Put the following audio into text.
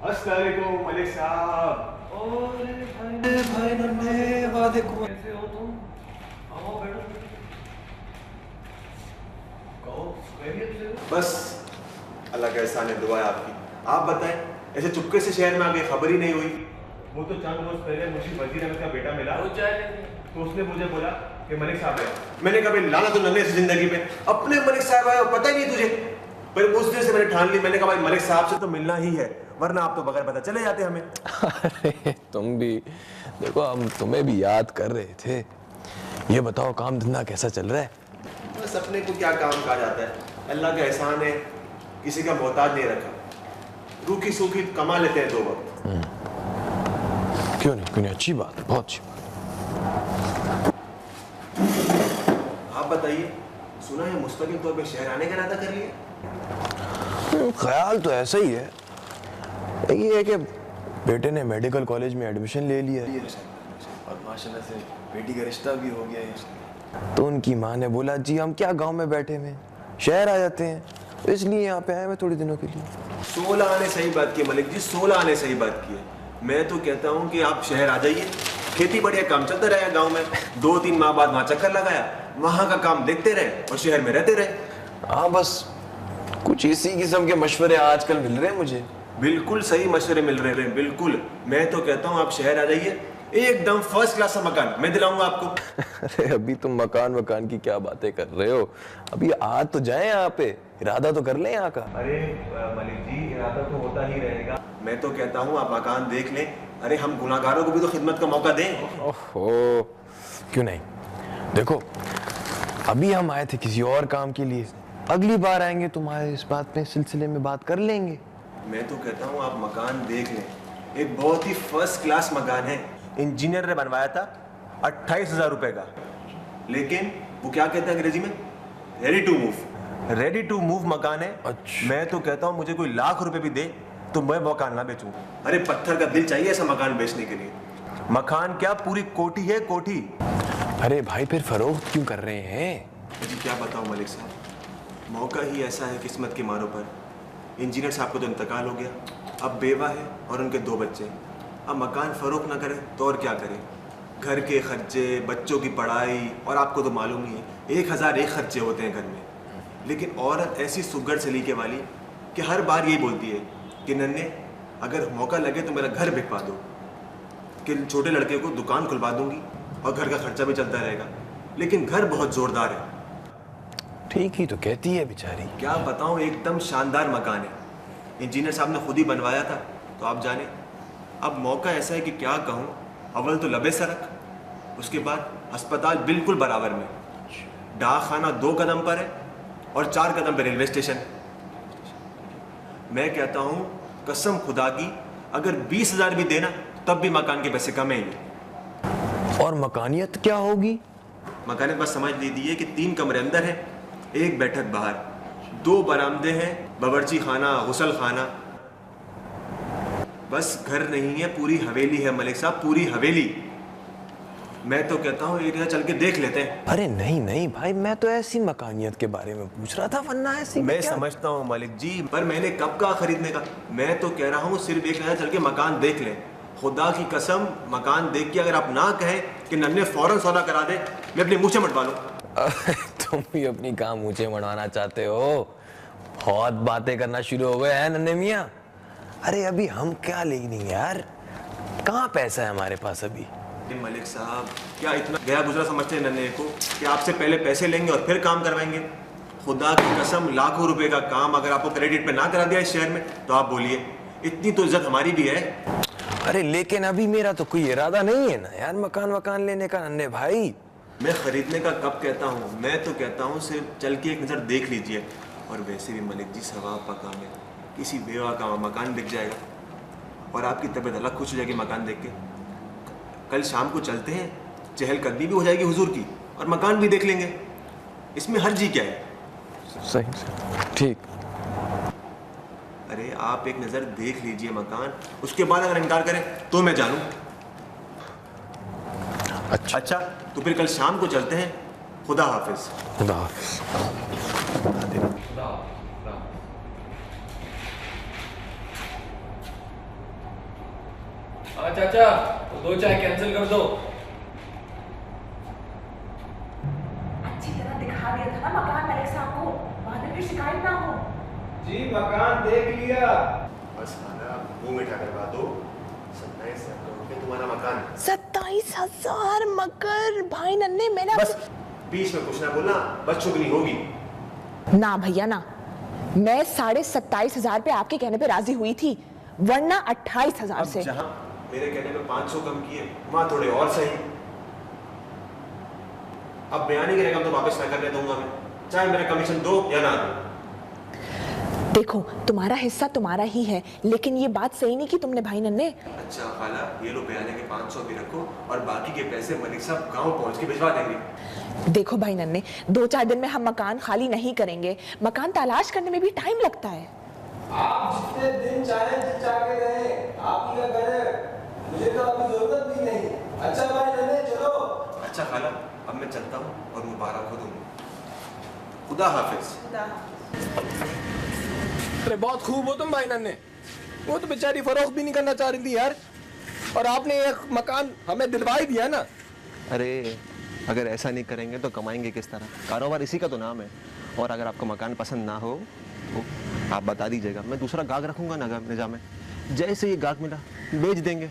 अस्सलाम वालेकुम मलिक साहब। और भाई नन्हे वालेकुम, कैसे हो तुम? आओ बैठो। कहो खैरियत से हो? बस अल्लाह का एहसान है, दुआ है आपकी। आप बताएं, ऐसे चुपके से शहर में आ गए, खबर ही नहीं हुई। वो तो चंद रोज पहले मुझे वजीर अहमद का बेटा मिला, तो उसने मुझे बोला कि मलिक साहब है। मैंने कहा भाई लाना तो नन्हे से जिंदगी पे अपने मलिक साहब आए, पता ही नहीं तुझे। पर उस दिन से मैंने ठान ली, मैंने कहा भाई मलिक साहब से तो मिलना ही है, वरना आप तो बगैर पता चले जाते हमें। अरे तुम भी देखो, हम तुम्हें भी याद कर रहे थे। ये बताओ काम धंधा कैसा चल रहा है? बस अपने को क्या काम कहा जाता है, अल्लाह का एहसान है, किसी का मोहताज नहीं रखा। रूखी सूखी कमा लेते हैं 2 वक्त। क्यों नहीं, अच्छी बात है, बहुत अच्छी बात। आप बताइए, सुना है मुस्तकिल तौर पे शहर आने का इरादा कर लिया? ख्याल तो ऐसा ही है, ये है कि बेटे ने मेडिकल कॉलेज में एडमिशन ले लिया और माशाल्लाह से बेटी का रिश्ता भी हो गया है। तो उनकी माँ ने बोला जी हम क्या गांव में बैठे हुए, शहर आ जाते हैं, तो इसलिए यहाँ पे आए मैं थोड़े दिनों के लिए। 16 आने सही बात की मलिक जी, 16 आने सही बात की है। मैं तो कहता हूँ कि आप शहर आ जाइए, खेती बढ़िया काम चलता रहेगा गांव में। 2-3 माह बाद वहाँ चक्कर लगाया, वहाँ का काम देखते रहे और शहर में रहते रहे। हाँ बस कुछ इसी किस्म के मशवरे आजकल मिल रहे हैं मुझे। बिल्कुल सही मशवरे मिल रहे हैं, बिल्कुल। मैं तो कहता हूँ आप शहर आ जाइए, एकदम फर्स्ट क्लास का मकान मैं दिलाऊंगा आपको। अरे अभी तुम मकान की क्या बातें कर रहे हो, अभी आ तो जाए यहाँ पे, इरादा तो कर ले यहाँ का। अरे मलिक जी, इरादा तो होता ही रहेगा। मैं तो कहता हूँ आप मकान देख लें। अरे हम गुनाहगारों को भी तो खिदमत का मौका दें। ओहो, क्यों नहीं। देखो अभी हम आए थे किसी और काम के लिए, अगली बार आएंगे तुम्हारे इस बात पे सिलसिले में बात कर लेंगे। मैं तो कहता हूँ आप मकान देख लें, एक बहुत ही फर्स्ट क्लास मकान है। इंजीनियर ने बनवाया था 28,000 रुपए का, लेकिन वो क्या कहते हैं अंग्रेजी में, ready to move. Ready to move मकान है। अच्छा। मैं तो कहता हूँ मुझे कोई लाख रुपए भी दे तो मैं मकान ना बेचूं। अरे पत्थर का दिल चाहिए ऐसा मकान बेचने के लिए। मकान क्या, पूरी कोठी है, कोठी। अरे भाई फिर फरोख्त क्यों कर रहे हैं? जी क्या बताऊं मलिक साहब, मौका ही ऐसा है किस्मत के मारों पर। इंजीनियर साहब को तो इंतकाल हो गया, अब बेवा है और उनके 2 बच्चे। अब मकान फरोख्त ना करे तो और क्या करे, घर के खर्चे, बच्चों की पढ़ाई, और आपको तो मालूम ही है 1001 खर्चे होते हैं घर में। लेकिन औरत ऐसी सुगर सलीके वाली कि हर बार यही बोलती है कि नन्हे अगर मौका लगे तो मेरा घर बिकवा दो, कि छोटे लड़के को दुकान खुलवा दूंगी और घर का खर्चा भी चलता रहेगा। लेकिन घर बहुत जोरदार है। ठीक ही तो कहती है बेचारी। क्या बताऊं, एकदम शानदार मकान है, इंजीनियर साहब ने खुद ही बनवाया था। तो आप जाने, अब मौका ऐसा है कि क्या कहूं, अव्वल तो लबे सड़क, उसके बाद अस्पताल बिल्कुल बराबर में, डाक खाना 2 कदम पर है और 4 कदम पर रेलवे स्टेशन। मैं कहता हूं कसम खुदा की, अगर 20,000 भी देना तब भी मकान के पैसे कम है। और मकानियत क्या होगी? मकानियत बस समझ लीजिए कि 3 कमरे अंदर हैं, 1 बैठक बाहर, 2 बरामदे हैं, बावर्ची खाना, गुसल खाना। बस घर नहीं है, पूरी हवेली है मलिक साहब, पूरी हवेली। मैं तो कहता हूँ एक जगह चल के देख लेते हैं। अरे नहीं नहीं भाई, मैं तो ऐसी मकानियत के बारे में पूछ रहा था, वरना ऐसी मैं समझता हूँ मलिक जी, पर मैंने कब कहा खरीदने का। मैं तो कह रहा हूँ सिर्फ एक नजर चल के मकान देख लें। खुदा की कसम, मकान देख के अगर आप ना कहें कि नन्हे फौरन सौदा करा दे, मैं अपने मुँह से मटवा लूँ। तुम भी अपनी काम ऊंचे मढ़वाना चाहते हो, बहुत बातें करना शुरू हो गए हैं नन्हे मियाँ। अरे अभी हम क्या लेंगे यार, कहाँ पैसा है हमारे पास अभी। मलिक साहब क्या इतना गया गुजरा समझते हैं नन्हे को कि आपसे पहले पैसे लेंगे और फिर काम करवाएंगे? खुदा की कसम, लाखों रुपए का काम अगर आपको क्रेडिट पे ना करा दिया इस शहर में, तो आप बोलिए, इतनी तो इज्जत हमारी भी है। अरे लेकिन अभी मेरा तो कोई इरादा नहीं है ना यार मकान लेने का नन्हे भाई। मैं खरीदने का कब कहता हूँ, मैं तो कहता हूँ सिर्फ चल के एक नज़र देख लीजिए। और वैसे भी मलिक जी सवाब का काम है, किसी बेवा का मकान बिक जाएगा और आपकी तबीयत अलग खुश हो जाएगी मकान देख के। कल शाम को चलते हैं, चहलकदमी भी हो जाएगी हुजूर की और मकान भी देख लेंगे, इसमें हर्जी क्या है? सही ठीक। अरे आप एक नज़र देख लीजिए मकान, उसके बाद अगर इनकार करें तो मैं जानूं। अच्छा तो फिर कल शाम को चलते हैं। खुदा हाफिज। खुदा हाफिज। हाँ चाचा, तो 2 चाय कैंसिल कर दो। अच्छी तरह दिखा दिया था ना मकान मलिक साहब को, बाद में फिर शिकायत ना हो। जी मकान देख लिया। बस खाना मुंह मीठा करवा दो। 27,000 रुपये तुम्हारा मकान। 27,000 मगर भाई नन्हे मैंने बस बीच में कुछ ना बोलना, बस चुगली होगी। ना भैया ना, मैं 27,500 पे आपके कहने पे राजी हुई थी, वरना 28,000 से। जहां मेरे कहने पे 500 कम किए, वहां थोड़े और सही। अब बयानी की रकम तो वापस ना करने दूंगा मैं, चाहे मेरा कमीशन दो या ना दो। देखो तुम्हारा हिस्सा तुम्हारा ही है, लेकिन ये बात सही नहीं की तुमने भाई नन्हे। अच्छा खाला, ये लो बयानी के 500 भी रखो और बाकी के पैसे मलिक साहब गांव पहुंच के भिजवा देंगे। देखो भाई नन्हे, 2-4 दिन में हम मकान खाली नहीं करेंगे, मकान तलाश करने में भी टाइम लगता है। आप जितने दिन चाहे जाके रहे, आप ही का घर है, मुझे तो आपकी जरूरत भी नहीं। अच्छा भाई नन्हे चलो। अच्छा खाला, अब मैं चलता हूँ और मुबारक हो दूंगा। खुदा हाफिज। अरे बहुत खूब हो तुम भाई नन्हे, वो तो बेचारी फरोख्त भी नहीं करना चाह रही थी यार, और आपने एक मकान हमें दिलवा ही दिया ना। अरे अगर ऐसा नहीं करेंगे तो कमाएंगे किस तरह? कारोबार इसी का तो नाम है। और अगर आपको मकान पसंद ना हो तो आप बता दीजिएगा, मैं दूसरा गाहक रखूंगा ना निजाम में। जैसे ये गाहक मिला बेच देंगे।